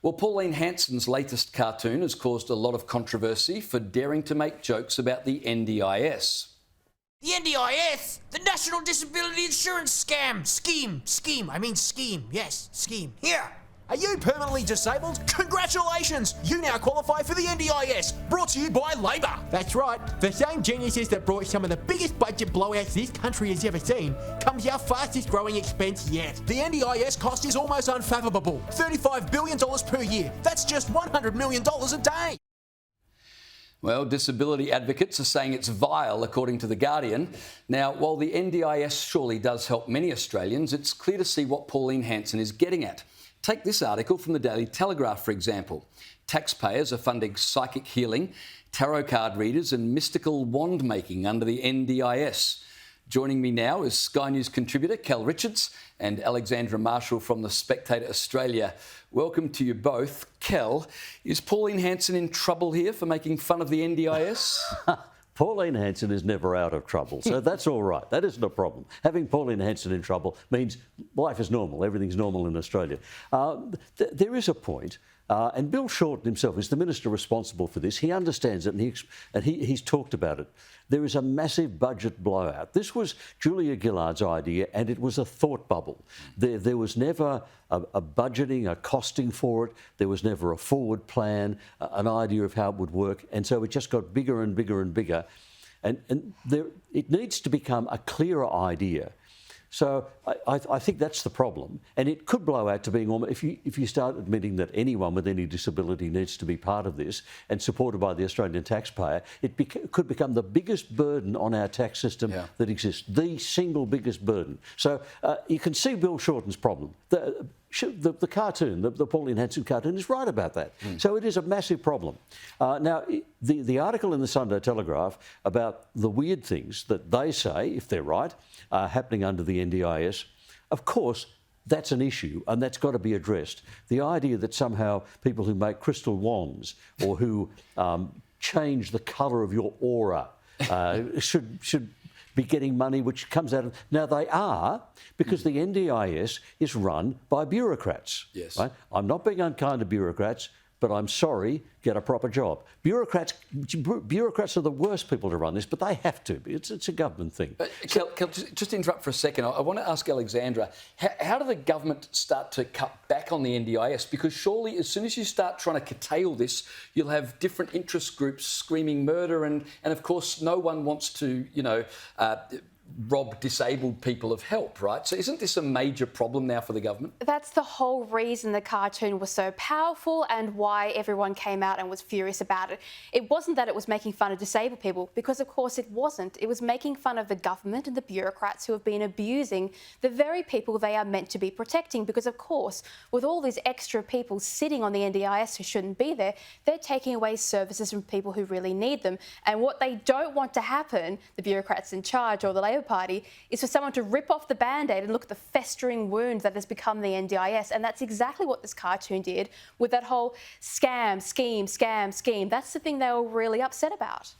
Well, Pauline Hanson's latest cartoon has caused a lot of controversy for daring to make jokes about the NDIS. The NDIS? The National Disability Insurance Scheme. Yes, scheme. Here. Are you permanently disabled? Congratulations! You now qualify for the NDIS, brought to you by Labor. That's right. The same geniuses that brought some of the biggest budget blowouts this country has ever seen comes our fastest growing expense yet. The NDIS cost is almost unfathomable. $35 billion per year. That's just $100 million a day. Well, disability advocates are saying it's vile, according to The Guardian. Now, while the NDIS surely does help many Australians, it's clear to see what Pauline Hanson is getting at. Take this article from the Daily Telegraph, for example. Taxpayers are funding psychic healing, tarot card readers and mystical wand making under the NDIS. Joining me now is Sky News contributor Kel Richards and Alexandra Marshall from The Spectator Australia. Welcome to you both. Kel, is Pauline Hanson in trouble here for making fun of the NDIS? Pauline Hanson is never out of trouble, so that's all right. That isn't a problem. Having Pauline Hanson in trouble means life is normal. Everything's normal in Australia. There is a point, and Bill Shorten himself is the minister responsible for this. He understands it, and he's talked about it. There is a massive budget blowout. This was Julia Gillard's idea, and it was a thought bubble. There was never a budgeting, a costing for it. There was never a forward plan, an idea of how it would work. And so it just got bigger and bigger and bigger. And it needs to become a clearer idea. So I think that's the problem. And it could blow out to being almost, if you start admitting that anyone with any disability needs to be part of this and supported by the Australian taxpayer, it could become the biggest burden on our tax system that exists, the single biggest burden. So you can see Bill Shorten's problem. The cartoon, the Pauline Hanson cartoon, is right about that. So it is a massive problem. Now, the article in the Sunday Telegraph about the weird things that they say, if they're right, are happening under the NDIS, of course, that's an issue and that's got to be addressed. The idea that somehow people who make crystal wands or who change the colour of your aura should be getting money which comes out of... Now, they are, because the NDIS is run by bureaucrats. Yes. Right? I'm not being unkind to bureaucrats, but I'm sorry, get a proper job. Bureaucrats are the worst people to run this, but they have to. It's a government thing. Kel, just interrupt for a second. I want to ask Alexandra, how do the government start to cut back on the NDIS? Because surely as soon as you start trying to curtail this, you'll have different interest groups screaming murder and of course, no one wants to, rob disabled people of help, right? So isn't this a major problem now for the government? That's the whole reason the cartoon was so powerful and why everyone came out and was furious about it. It wasn't that it was making fun of disabled people, because of course it wasn't. It was making fun of the government and the bureaucrats who have been abusing the very people they are meant to be protecting, because of course, with all these extra people sitting on the NDIS who shouldn't be there, they're taking away services from people who really need them. And what they don't want to happen, the bureaucrats in charge or the Labor Party, is for someone to rip off the Band-Aid and look at the festering wound that has become the NDIS. And that's exactly what this cartoon did with that whole scam, scheme. That's the thing they were really upset about.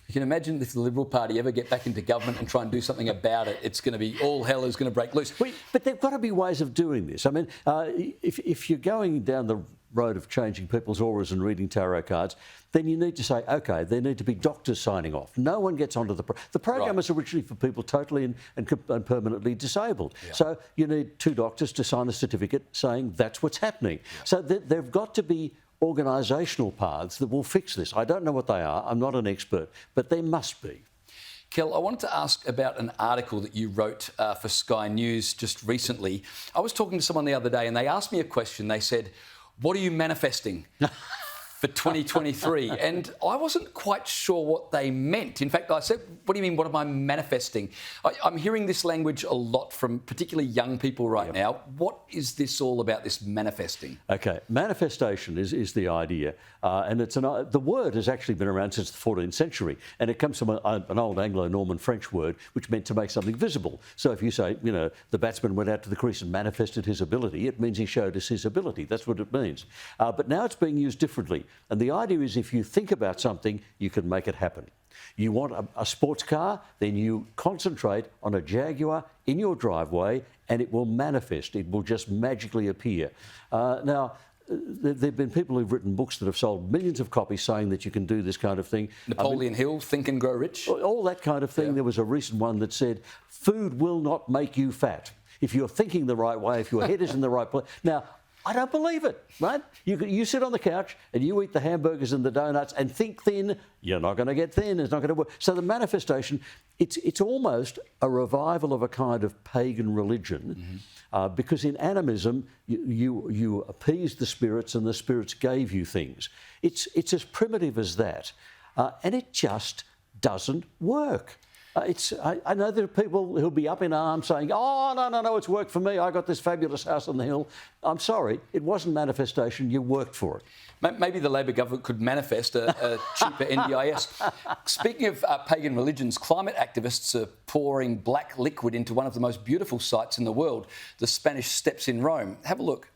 You can imagine if the Liberal Party ever get back into government and try and do something about it, it's going to be all hell is going to break loose. But there've got to be ways of doing this. I mean, if you're going down the road of changing people's auras and reading tarot cards, then you need to say, OK, there need to be doctors signing off. No one gets onto the program. The program was originally for people totally and permanently disabled. Yeah. So you need two doctors to sign a certificate saying that's what's happening. Yeah. So there've got to be organisational paths that will fix this. I don't know what they are. I'm not an expert, but there must be. Kel, I wanted to ask about an article that you wrote for Sky News just recently. I was talking to someone the other day and they asked me a question. They said, what are you manifesting for 2023? And I wasn't quite sure what they meant. In fact, I said, what do you mean, what am I manifesting? I'm hearing this language a lot from particularly young people right now. What is this all about, this manifesting? OK, manifestation is the idea. And the word has actually been around since the 14th century. And it comes from an old Anglo-Norman French word, which meant to make something visible. So if you say, the batsman went out to the crease and manifested his ability, it means he showed us his ability. That's what it means. But now it's being used differently. And the idea is if you think about something, you can make it happen. You want a sports car, then you concentrate on a Jaguar in your driveway and it will manifest. It will just magically appear. Now, there've been people who've written books that have sold millions of copies saying that you can do this kind of thing. Napoleon Hill, Think and Grow Rich. All that kind of thing. Yeah. There was a recent one that said, food will not make you fat. If you're thinking the right way, if your head is in the right place. Now, I don't believe it, right? You sit on the couch and you eat the hamburgers and the donuts and think thin, you're not going to get thin, it's not going to work. So the manifestation, it's almost a revival of a kind of pagan religion, because in animism, you appeased the spirits and the spirits gave you things. It's as primitive as that, and it just doesn't work. I know there are people who'll be up in arms saying, oh, no, it's worked for me. I got this fabulous house on the hill. I'm sorry, it wasn't manifestation. You worked for it. Maybe the Labor government could manifest a cheaper NDIS. Speaking of pagan religions, climate activists are pouring black liquid into one of the most beautiful sites in the world, the Spanish Steps in Rome. Have a look.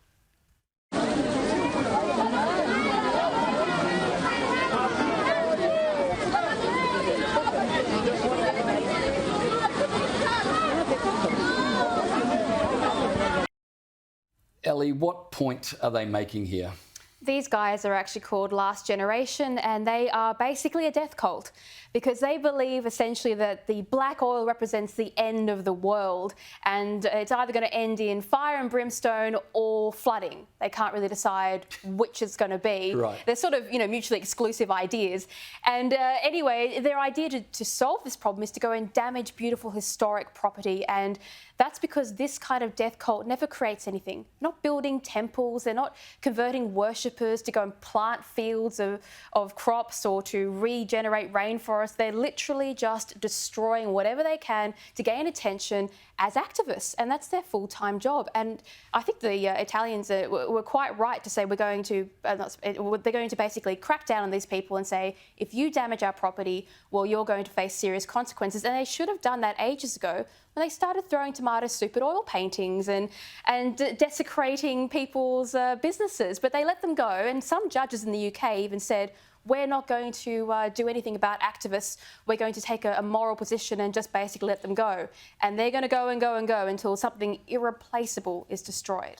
Ellie, what point are they making here? These guys are actually called Last Generation, and they are basically a death cult because they believe essentially that the black oil represents the end of the world, and it's either going to end in fire and brimstone or flooding. They can't really decide which it's going to be. Right. They're sort of, mutually exclusive ideas. And anyway, their idea to solve this problem is to go and damage beautiful historic property, and that's because this kind of death cult never creates anything. They're not building temples, they're not converting worshippers to go and plant fields of crops or to regenerate rainforests. They're literally just destroying whatever they can to gain attention as activists, and that's their full-time job. And I think the Italians were quite right to say they're going to basically crack down on these people and say, if you damage our property, well, you're going to face serious consequences. And they should have done that ages ago when they started throwing tomato soup at oil paintings and desecrating people's businesses. But they let them go, and some judges in the UK even said, we're not going to do anything about activists. We're going to take a moral position and just basically let them go. And they're going to go and go and go until something irreplaceable is destroyed.